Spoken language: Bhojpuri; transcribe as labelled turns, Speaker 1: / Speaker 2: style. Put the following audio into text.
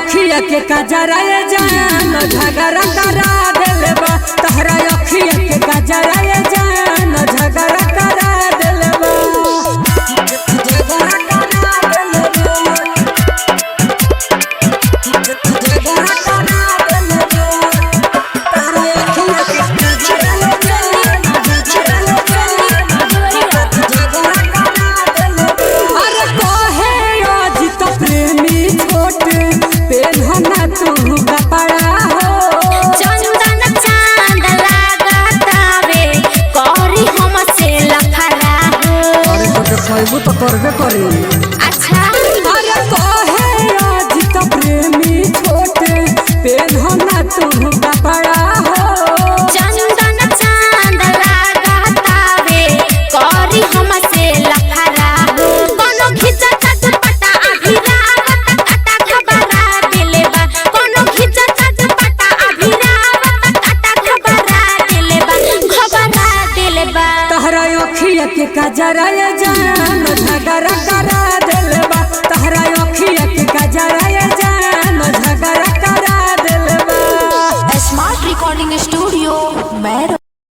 Speaker 1: अखिया के कजरा ये जान झगड़ा करा देले बा। तहरा अखिया के कजरा ये जान झगड़ा करा देले बा। तो करबे करी
Speaker 2: अच्छा
Speaker 1: अरे कहे आज तो प्रेमी छोटे पेन्हना तू कपड़ा हो।
Speaker 2: चंदन चांद लागतावे करी हमसे लफड़ा हो। कोनो खिचा चटपटा अभिरावत काटा खबरा देले बा। कोनो खिचा चटपटा अभिरावत काटा खबरा देले बा। खबरा देले बा।
Speaker 1: तहरा अखिया के कजरा ये जान झगड़ा करा देले बा। तहरा अखिया के कजरा